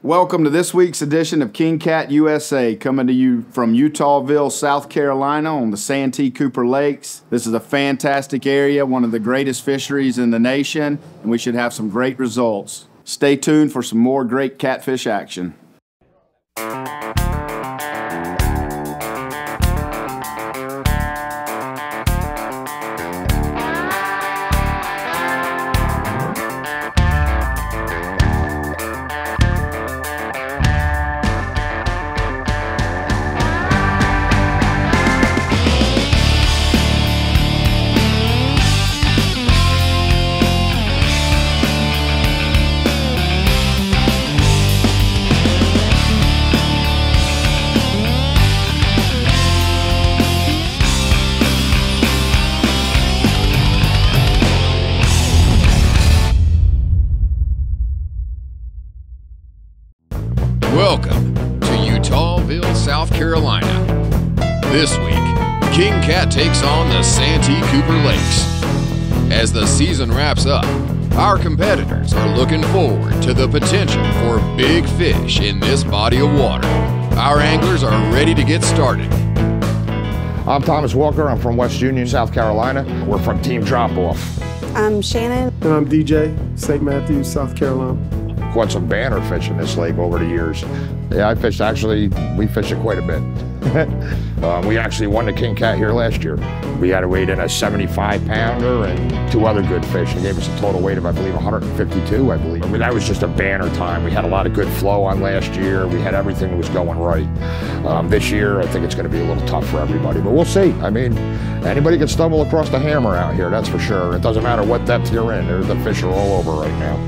Welcome to this week's edition of King Cat USA, coming to you from Eutawville, South Carolina on the Santee and Cooper Lakes. This is a fantastic area, one of the greatest fisheries in the nation, and we should have some great results. Stay tuned for some more great catfish action. Welcome to Eutawville, South Carolina. This week, King Cat takes on the Santee and Cooper Lakes. As the season wraps up, our competitors are looking forward to the potential for big fish in this body of water. Our anglers are ready to get started. I'm Thomas Walker. I'm from West Union, South Carolina. We're from Team Drop Off. I'm Shannon. And I'm DJ, St. Matthews, South Carolina. Caught some banner fish in this lake over the years. Yeah, we fished it quite a bit. We actually won the King Cat here last year. We had to weight in a 75-pounder and 2 other good fish. It gave us a total weight of, I believe, 152, I believe. I mean, that was just a banner time. We had a lot of good flow on last year. We had everything that was going right. This year, I think it's going to be a little tough for everybody, but we'll see. I mean, anybody can stumble across the hammer out here, that's for sure. It doesn't matter what depth you're in. The fish are all over right now.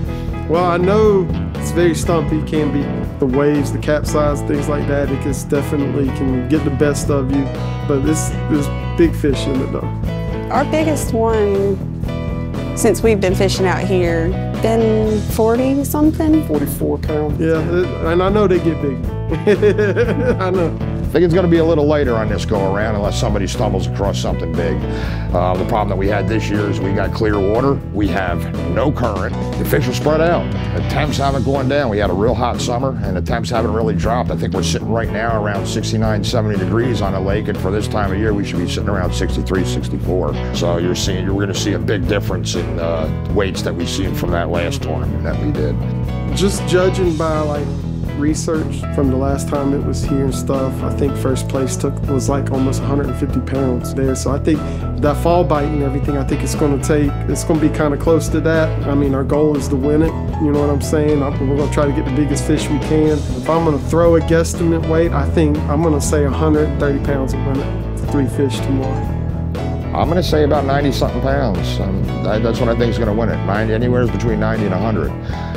Well, I know it's very stumpy. It can be the waves, the capsize, things like that. It definitely can get the best of you. But there's big fish in it though. Our biggest one, since we've been fishing out here, been 40 something. 44 pounds. Yeah, and I know they get big. I know. I think it's going to be a little lighter on this go around unless somebody stumbles across something big. The problem that we had this year is we got clear water. We have no current. The fish are spread out. The temps haven't gone down. We had a real hot summer and the temps haven't really dropped. I think we're sitting right now around 69, 70 degrees on the lake, and for this time of year we should be sitting around 63, 64. So you're going to see a big difference in weights that we've seen from that last tournament that we did. Just judging by research from the last time it was here and stuff, I think first place was like almost 150 pounds there. So I think that fall bite and everything, I think it's going to be kind of close to that. I mean, our goal is to win it. You know what I'm saying? We're going to try to get the biggest fish we can. If I'm going to throw a guesstimate weight, I think I'm going to say 130 pounds will win it for 3 fish tomorrow. I'm going to say about 90-something pounds. That's what I think is going to win it. Anywhere between 90 and 100.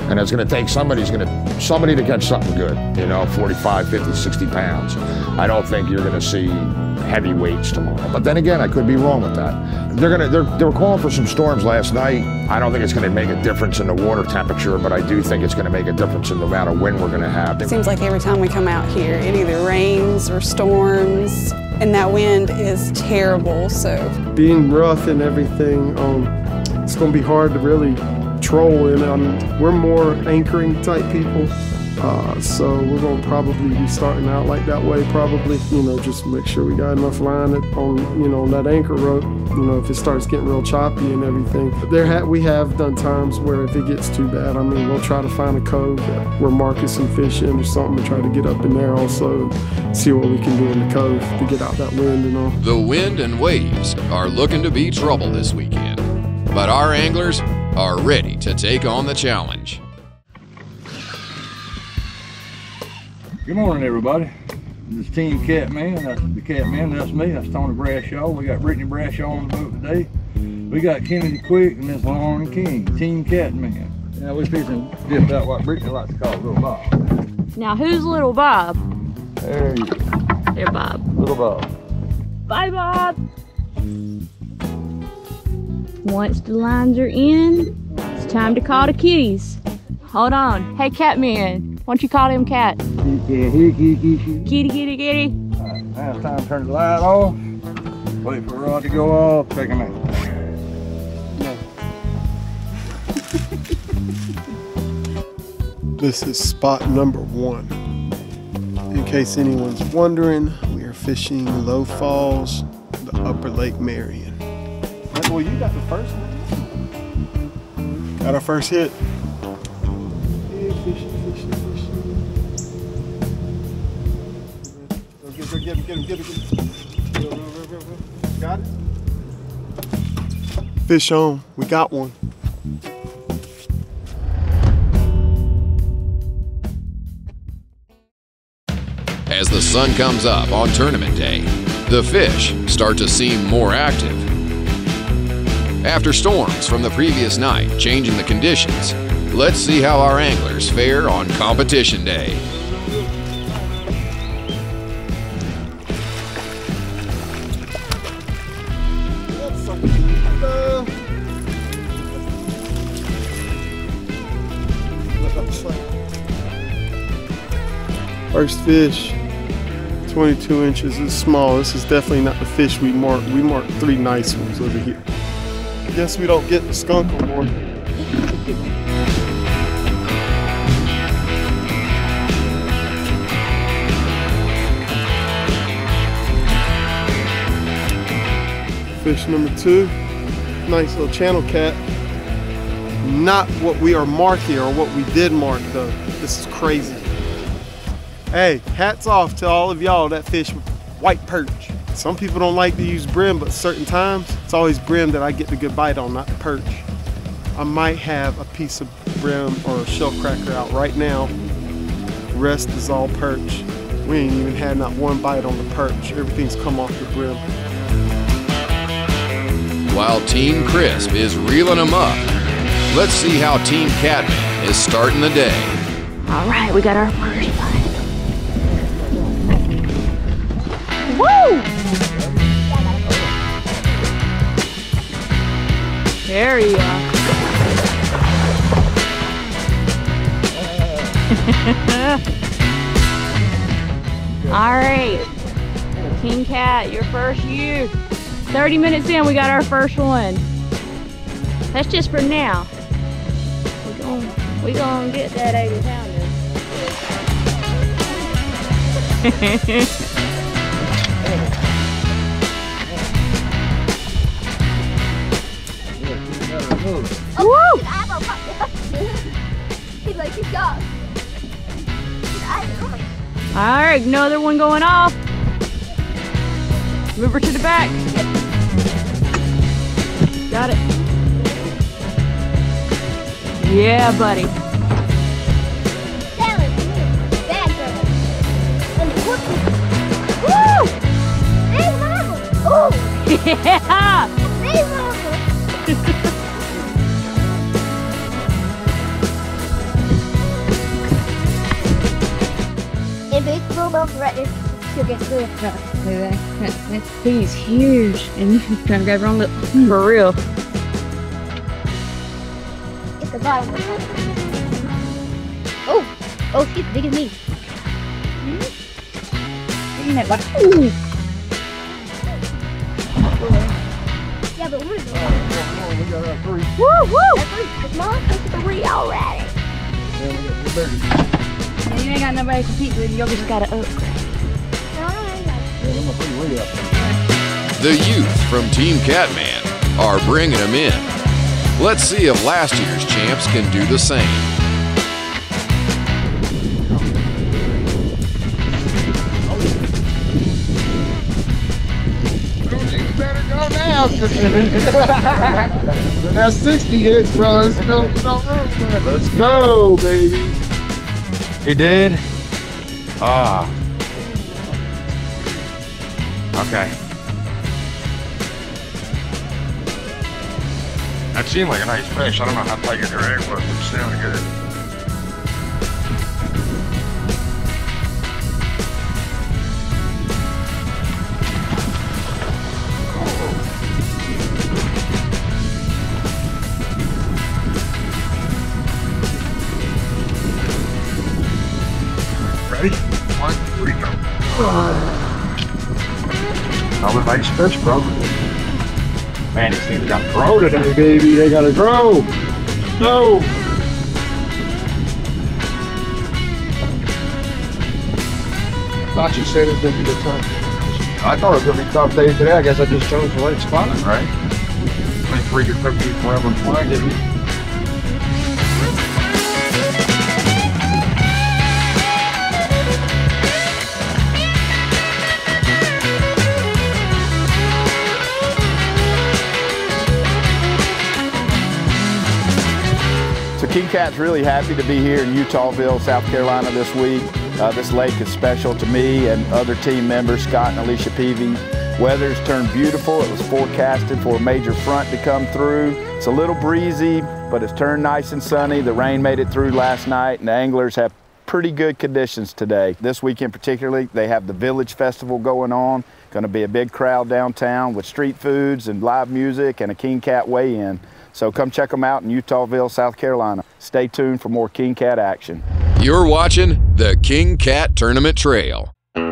And it's going to take somebody to catch something good, 45, 50, 60 pounds. I don't think you're going to see heavy weights tomorrow. But then again, I could be wrong with that. They were calling for some storms last night. I don't think it's going to make a difference in the water temperature, but I do think it's going to make a difference in the amount of wind we're going to have. It seems like every time we come out here, it either rains or storms, and that wind is terrible, so. Being rough and everything, it's going to be hard to really troll in. I mean, we're more anchoring type people, so we're going to probably be starting out like that way, probably, just make sure we got enough line on that anchor rope, if it starts getting real choppy and everything. We have done times where if it gets too bad, I mean, we'll try to find a cove where Marcus and fish in or something and try to get up in there also, see what we can do in the cove to get out that wind and all. The wind and waves are looking to be trouble this weekend, but our anglers are ready to take on the challenge. Good morning, everybody. This is Team Catman. That's the Catman. That's me. That's Tony Brashaw. We got Brittany Brashaw on the boat today. We got Kennedy Quick and Miss Lauren King. Team Catman. Now we're fishing just out what Brittany likes to call Little Bob. Now who's Little Bob? There you go. There, Bob. Little Bob. Bye, Bob. Once the lines are in, it's time to call the kitties. Hold on. Hey, Catman, why don't you call them cat? Kitty, kitty, kitty. All right, now it's time to turn the light off. Wait for the rod to go off. Take a minute. This is spot number 1. In case anyone's wondering, we are fishing Low Falls, the Upper Lake Marion. Well, you got the first one. Got our first hit. Yeah, fishing. Go get him. Got it? Fish on. We got one. As the sun comes up on tournament day, the fish start to seem more active. After storms from the previous night changing the conditions, let's see how our anglers fare on competition day. First fish, 22 inches. It's small. This is definitely not the fish we marked. We marked 3 nice ones over here. I guess we don't get the skunk on board. Fish number 2, nice little channel cat. Not what we are marking or what we did mark though. This is crazy. Hey, hats off to all of y'all that fish with white perch. Some people don't like to use brim, but certain times, it's always brim that I get the good bite on, not the perch. I might have a piece of brim or a shell cracker out right now. The rest is all perch. We ain't even had not one bite on the perch. Everything's come off the brim. While Team Crisp is reeling them up, let's see how Team Catman is starting the day. All right, we got our first bite. Woo! There you are. All right, Team Cat, your first year. 30 minutes in, we got our first one. That's just for now. We gonna get that 80 pounder. Woo! He's like, he's got. All right, another one going off. Move her to the back. Got it. Yeah, buddy. Woo! Big mama! Oh! Yeah! Big mama! If it's little enough right there, she'll get through. He's huge, and you're trying to grab her on the for real. It's the bottom one. Oh! Oh, she's big as me. Isn't that bottom? Ooh! Yeah, but we're the We got our 3. Woo, woo! That's 3 already. Yeah, you ain't got nobody to compete with. You just gotta upgrade. The youth from Team Catman are bringing them in. Let's see if last year's champs can do the same. You better go now. That's 60 hits, bro. Let's go, baby. He did? Ah. Okay. That seemed like a nice fish. I don't know how tight your drag was, but it sounded good. Ready? 1, 3, go. Another nice fish, bro. Man, these things got to grow today, baby. They got to grow. No. Thought you said it was gonna be a tough. I thought it was gonna be a tough day today. I guess I just chose the late spotting, right? I think 3 could took me forever and fly, didn't you? So King Cat's really happy to be here in Eutawville, South Carolina this week. This lake is special to me and other team members, Scott and Alicia Peavy. Weather's turned beautiful. It was forecasted for a major front to come through. It's a little breezy, but it's turned nice and sunny. The rain made it through last night, and the anglers have pretty good conditions today. This weekend particularly, they have the Village Festival going on. Going to be a big crowd downtown with street foods and live music and a King Cat weigh-in. So come check them out in Eutawville, South Carolina. Stay tuned for more King Cat action. You're watching the King Cat Tournament Trail. All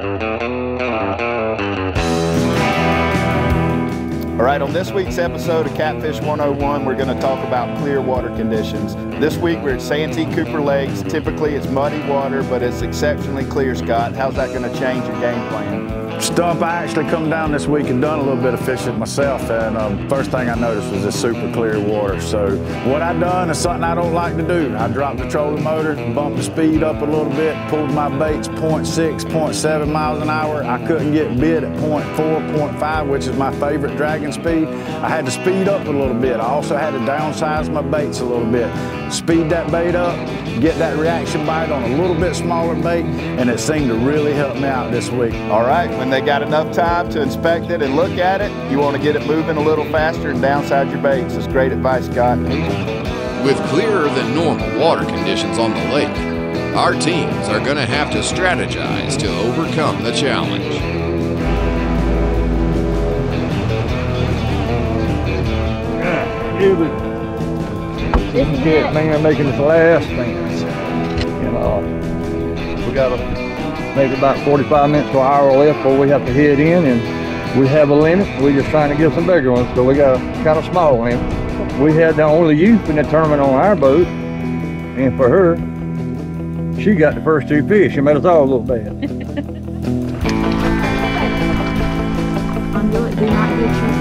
right, on this week's episode of Catfish 101, we're going to talk about clear water conditions. This week we're at Santee and Cooper Lakes. Typically it's muddy water, but it's exceptionally clear, Scott. How's that going to change your game plan? Stump, I actually come down this week and done a little bit of fishing myself, and first thing I noticed was this super clear water. So what I done is something I don't like to do. I dropped the trolling motor, bumped the speed up a little bit, pulled my baits 0.6, 0.7 miles an hour. I couldn't get bit at 0.4, 0.5, which is my favorite dragging speed. I had to speed up a little bit. I also had to downsize my baits a little bit. Speed that bait up, get that reaction bite on a little bit smaller bait, and it seemed to really help me out this week. All right, when they got enough time to inspect it and look at it, you want to get it moving a little faster and downsize your baits. That's great advice, Scott. With clearer than normal water conditions on the lake, our teams are going to have to strategize to overcome the challenge. King Cat man making his last dance. And we got maybe about 45 minutes to an hour left before we have to head in, and we have a limit. We're just trying to get some bigger ones, so we got a kind of small limit. We had the only youth in the tournament on our boat, and for her, she got the first 2 fish. She made us all look bad. Undo it, do not get your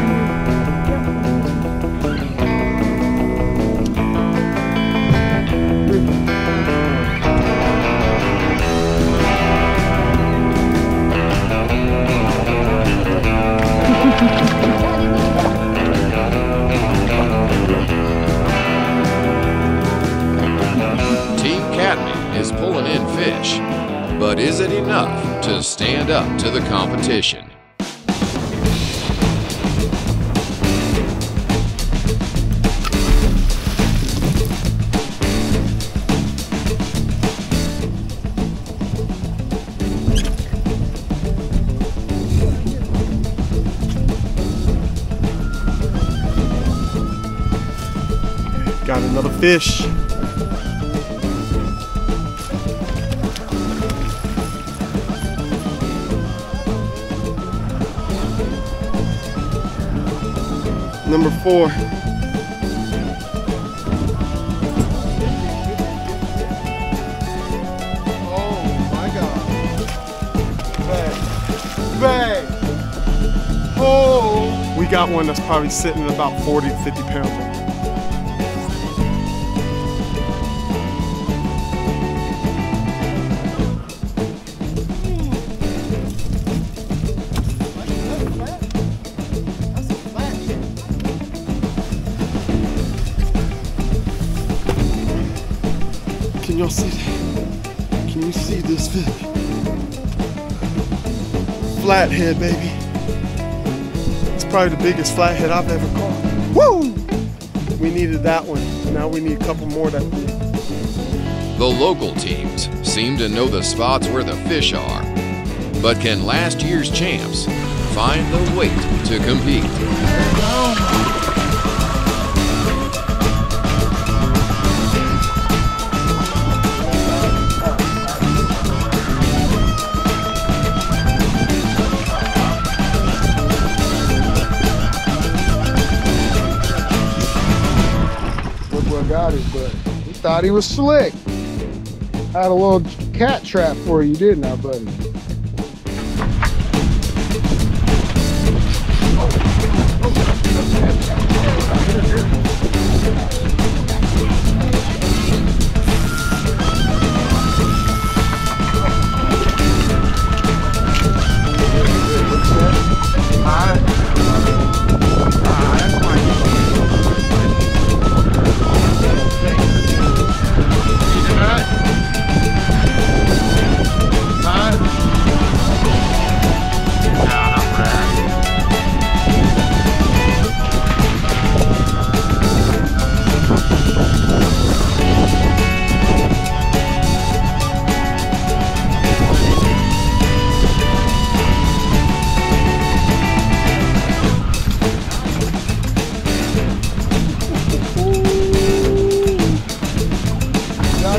Team Catman is pulling in fish, but is it enough to stand up to the competition? Got another fish. Number 4. Oh my God. Bang. Oh. We got one that's probably sitting at about 40 to 50 pounds. Can y'all see that? Can you see this fish? Flathead, baby. It's probably the biggest flathead I've ever caught. Woo! We needed that one. Now we need a couple more that big. The local teams seem to know the spots where the fish are, but can last year's champs find the weight to compete? Got his butt. We thought he was slick. Had a little cat trap for you, didn't I, buddy?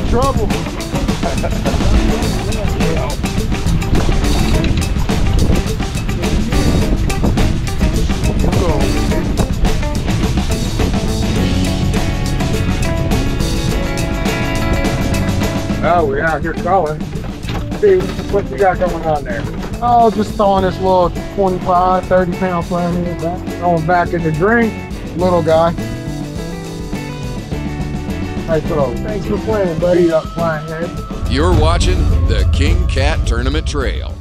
Trouble. Oh, we're out here calling. See, what you got going on there? Oh, just throwing this little 25, 30 pound flathead back. Going back in the drink. Little guy. Nice throw. Thanks for playing, buddy. Beat up flathead. You're watching the King Cat Tournament Trail.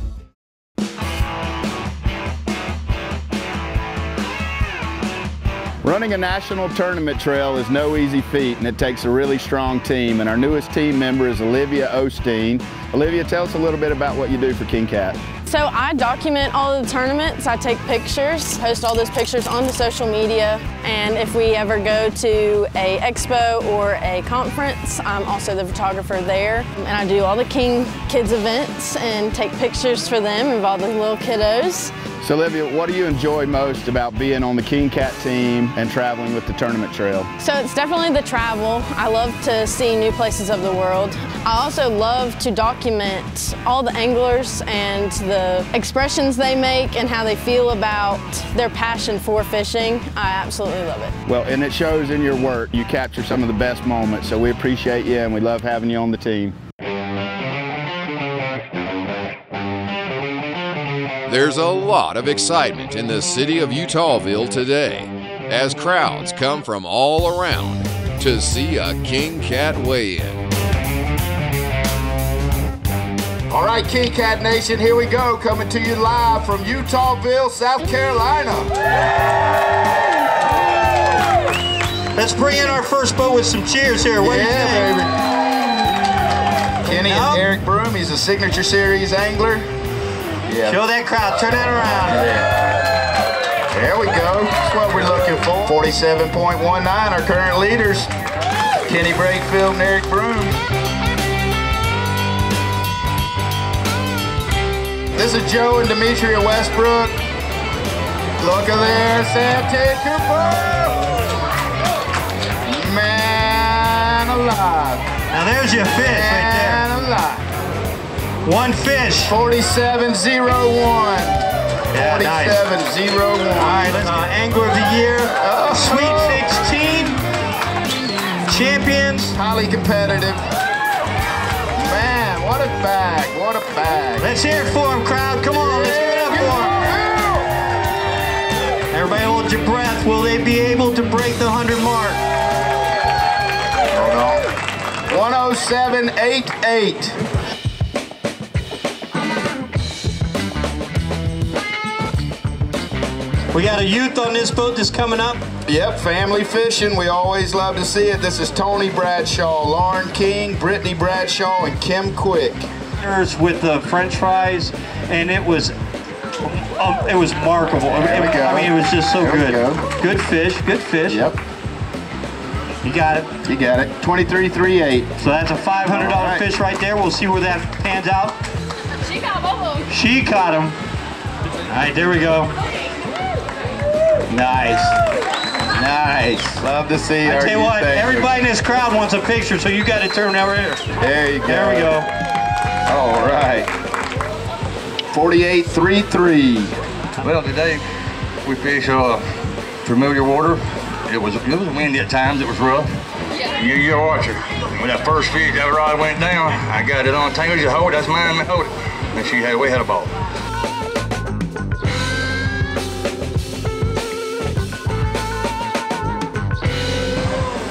Running a national tournament trail is no easy feat, and it takes a really strong team. And our newest team member is Olivia Osteen. Olivia, tell us a little bit about what you do for King Cat. So I document all of the tournaments, I take pictures, post all those pictures onto social media, and if we ever go to a expo or a conference, I'm also the photographer there. And I do all the King Kids events and take pictures for them, involve the little kiddos. So Olivia, what do you enjoy most about being on the King Cat team and traveling with the tournament trail? So it's definitely the travel. I love to see new places of the world. I also love to document all the anglers and the expressions they make and how they feel about their passion for fishing. I absolutely love it. Well, and it shows in your work. You capture some of the best moments, so we appreciate you and we love having you on the team. There's a lot of excitement in the city of Eutawville today as crowds come from all around to see a King Cat weigh-in. All right, King Cat Nation, here we go, coming to you live from Eutawville, South Carolina. Let's bring in our first boat with some cheers here. What do you think? Baby. Kenny and Eric Broom, he's a Signature Series angler. Yeah. Show that crowd, turn that around. Yeah. There we go, that's what we're looking for. 47.19, our current leaders. Kenny Brakefield and Eric Broom. This is Joe and Demetria Westbrook. Look at there, Santee and Cooper. Man alive. Now there's your fish right there. Man alive. One fish. 47.01. Yeah, 47.01. All right, Angler of the Year, Sweet 16. Champions. Highly competitive. Man, what a bag, what a bag. Let's hear it for him, crowd. Come on, let's give it up for him. Everybody hold your breath. Will they be able to break the 100 mark? Hold on. 107.88. We got a youth on this boat that's coming up. Yep, family fishing. We always love to see it. This is Tony Bradshaw, Lauren King, Brittany Bradshaw, and Kim Quick. With the French fries, and it was remarkable. There we go. I mean, it was just so good. Good fish, good fish. Yep. You got it. You got it. 23.38. So that's a $500 fish right there. We'll see where that pans out. She got both of them. She caught him. All right, there we go. Nice. Nice. Love to see I tell you what, everybody in this crowd wants a picture, so you got to turn over here. There you go. There we go. All right. 48.33. Well, today we fish familiar water. It was windy at times. It was rough. Yeah. You're a watcher. When that first fish, that rod went down, I got it on tangle. Just hold it. That's mine. Hold it. And we had a ball.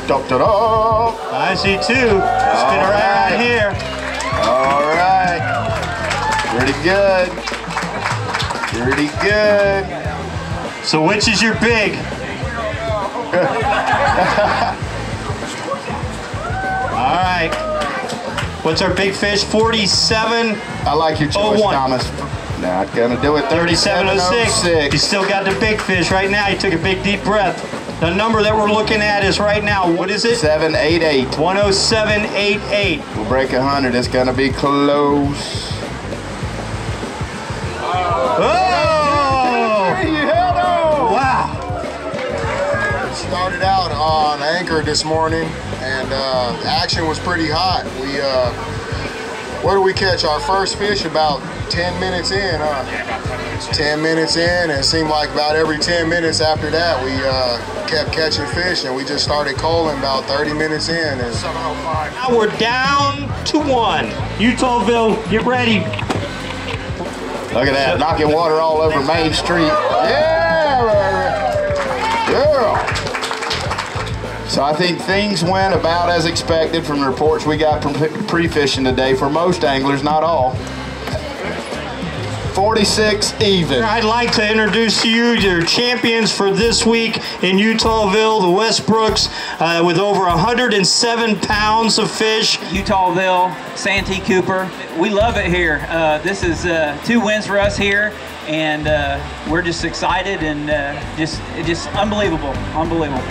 Da-da-da. I see 2. Spin right here. All right. Pretty good. Pretty good. So which is your big? All right. What's our big fish? 47. I like your choice, Thomas. Not gonna do it. 3706. You still got the big fish right now. You took a big deep breath. The number that we're looking at is right now, what is it? 788. 10788. We'll break 100. It's gonna be close. Oh! Wow. Started out on anchor this morning, and action was pretty hot. We where do we catch our first fish? About 10 minutes in, huh? Yeah, about 10 minutes in. 10 minutes in, and it seemed like about every 10 minutes after that, we kept catching fish, and we just started calling about 30 minutes in. And 7:05. Now we're down to 1. Eutawville, get ready. Look at that, knocking water all over Main Street. Yeah, baby. Yeah. So I think things went about as expected from the reports we got from pre-fishing today for most anglers, not all. 46 even. I'd like to introduce to you your champions for this week in Eutawville, the Westbrooks, with over 107 pounds of fish. Eutawville, Santee, Cooper. We love it here. This is 2 wins for us here, and we're just excited and just unbelievable, unbelievable.